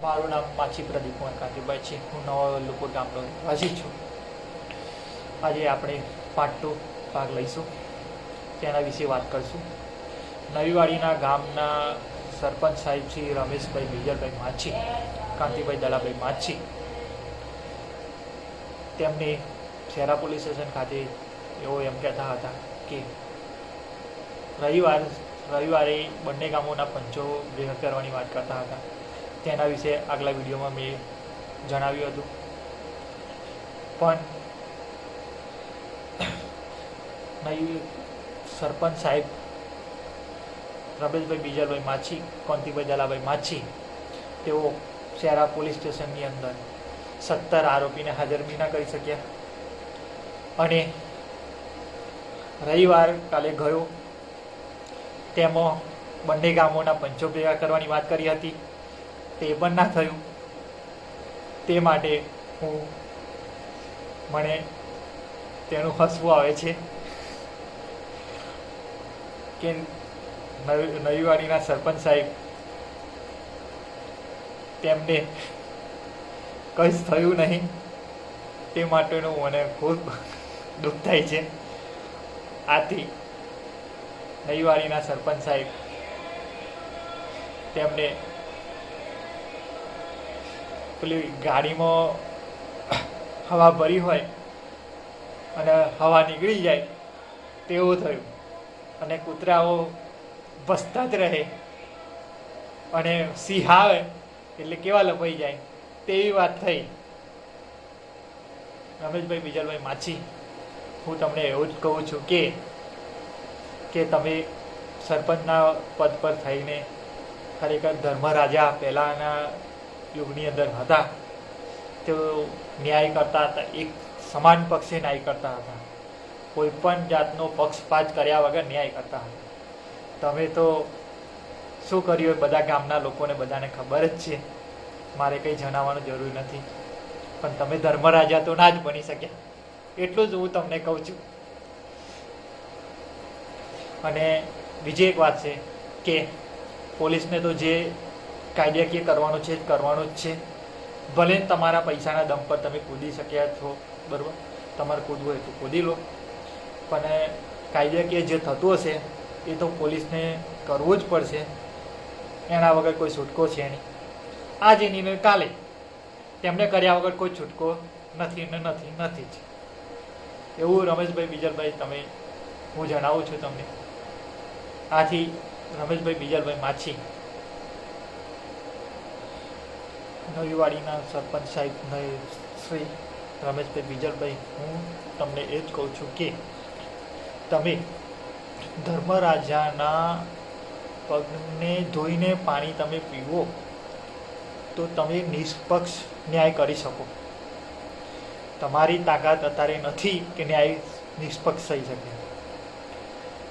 મારું નામ માછી પ્રદીપ કુમાર કાંતિભાઈ છે. હું નવા વલ્લુપુર ગામનો રહેવાસી છું. આજે આપણે પાર્ટ 2 ભાગ લઈશું, તેના વિશે વાત કરીશું. નવીવાડીના ગામના સરપંચ સાહેબ શ્રી રમેશભાઈ બીજલભાઈ માછી, કાંતિભાઈ દલાભાઈ માછી, તેમને શહેરા પોલીસ સ્ટેશન ખાતે એવો એમ કહેતા હતા કે રવિવારે બંને ગામોના પંચો ભેગા કરવાની વાત કરતા હતા. તેના વિશે આગલા વિડીયોમાં મેં જણાવ્યું હતું. પણ સરપંચ સાહેબ રમેશભાઈ બીજલભાઈ માછી, કાંતિભાઈ દલાભાઈ માછી, તેઓ શહેરા પોલીસ સ્ટેશનની અંદર 17 આરોપીને હાજર બી ના કરી શક્યા. અને રવિવાર કાલે ગયો તેમાં બંને ગામોના પંચો ભેગા કરવાની વાત કરી હતી. તે પણ ના થયું. તે માટે મને તેનું હસવું આવે છે કે નવીવાડીના સરપંચ સાહેબ તેમને કંઈ જ થયું નહીં, તે માટેનું મને ખૂબ દુઃખ થાય છે. આથી નવીવાડીના સરપંચ સાહેબ તેમને પેલી ગાડીમાં હવા ભરી હોય અને હવા નીકળી જાય તેવું થયું, અને કૂતરાઓ ભસતા જ રહે અને સિંહ આવે એટલે કેવા લપાઈ જાય તેવી વાત થઈ. રમેશભાઈ બીજલભાઈ માછી, હું તમને એવું જ કહું છું કે તમે સરપંચના પદ પર થઈને ખરેખર ધર્મરાજા પહેલાંના યુગની અંદર હતા, તેઓ ન્યાય કરતા હતા, એક સમાન પક્ષે ન્યાય કરતા હતા, કોઈ પણ જાતનો પક્ષપાત કર્યા વગર ન્યાય કરતા હતા. તમે તો શું કર્યું એ બધા ગામના લોકોને બધાને ખબર જ છે, મારે કંઈ જણાવવાનું જરૂર નથી. પણ તમે ધર્મરાજા તો ના જ બની શક્યા, એટલું જ હું તમને કહું છું. અને બીજી એક વાત છે કે પોલીસને તો જે કાયદાકીય કરવાનું છે કરવાનું જ છે. ભલે તમારા પૈસાના દમ પર તમે કૂદી શક્યા છો, બરાબર, તમારે કૂદવું હોય તો કૂદી લો, પણ કાયદાકીય જે થતું હશે એ તો પોલીસને કરવું જ પડશે. એના વગર કોઈ છૂટકો છે નહીં. આજે નિર્ણય કાલે તેમને કર્યા વગર કોઈ છૂટકો નથી ને નથી જ. એવું રમેશભાઈ બીજલભાઈ તમે હું જણાવું છું તમને. આથી રમેશભાઈ બીજલભાઈ માછી, નવીવાડીના સરપંચ સાહેબ શ્રી રમેશભાઈ બીજલભાઈ, હું તમને એ જ કહું છું કે તમે ધર્મરાજાના પગને ધોઈને પાણી તમે પીવો તો તમે નિષ્પક્ષ ન્યાય કરી શકો. તમારી તાકાત અત્યારે નથી કે ન્યાય નિષ્પક્ષ થઈ શકે.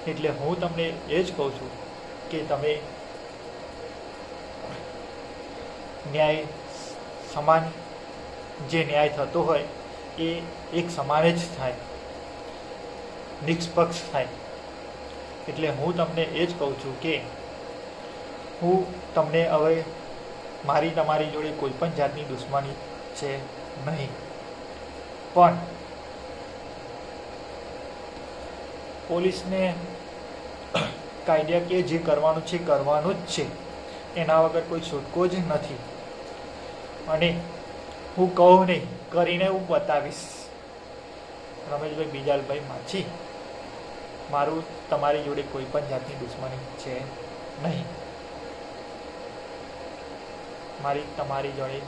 એટલે હું તમને એ જ કહું છું કે તમે ન્યાય સમાન, જે ન્યાય થતો હોય એ એક સમાન જ થાય, નિષ્પક્ષ થાય. એટલે હું તમને એ જ કહું છું કે હું તમને હવે મારી તમારી જોડે કોઈ પણ જાતની દુશ્મની છે નહીં, પણ પોલીસને કાયદાકીય જે કરવાનું છે કરવાનું જ છે, એના વગર કોઈ છૂટકો જ નથી. અને હું કહું નહીં, કરીને હું બતાવીશ. રમેશભાઈ બીજલભાઈ માછી, મારું તમારી જોડે કોઈ પણ જાતની દુશ્મની છે નહીં. મારી તમારી જોડે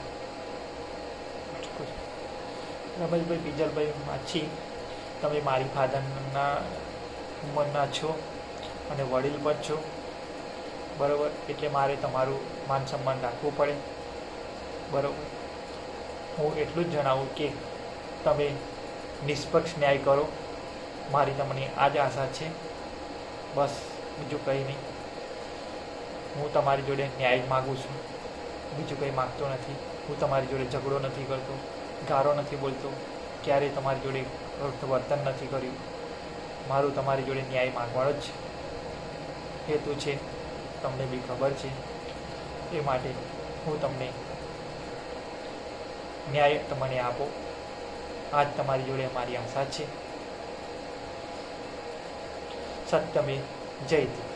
રમેશભાઈ બીજલભાઈ માછી, તમે મારી ફાધરના ઉંમરના છો અને વડીલ પણ છો, બરાબર. એટલે મારે તમારું માન સન્માન રાખવું પડે, બરાબર. હું એટલું જ જણાવું કે તમે નિષ્પક્ષ ન્યાય કરો. મારી તમને આ જ આશા છે, બસ, બીજું કંઈ નહીં. હું તમારી જોડે ન્યાય માગું છું, બીજું કંઈ માગતો નથી. હું તમારી જોડે ઝઘડો નથી કરતો, ગારો નથી બોલતો, ક્યારેય તમારી જોડે વર્તન નથી કર્યું. મારું તમારી જોડે ન્યાય માગવાનો જ હેતુ છે, તમને બી ખબર છે. એ માટે હું તમને ન્યાય તમને આપો. આજ તમારી જોડે અમારી આશા છે. સત્યમે જયતે.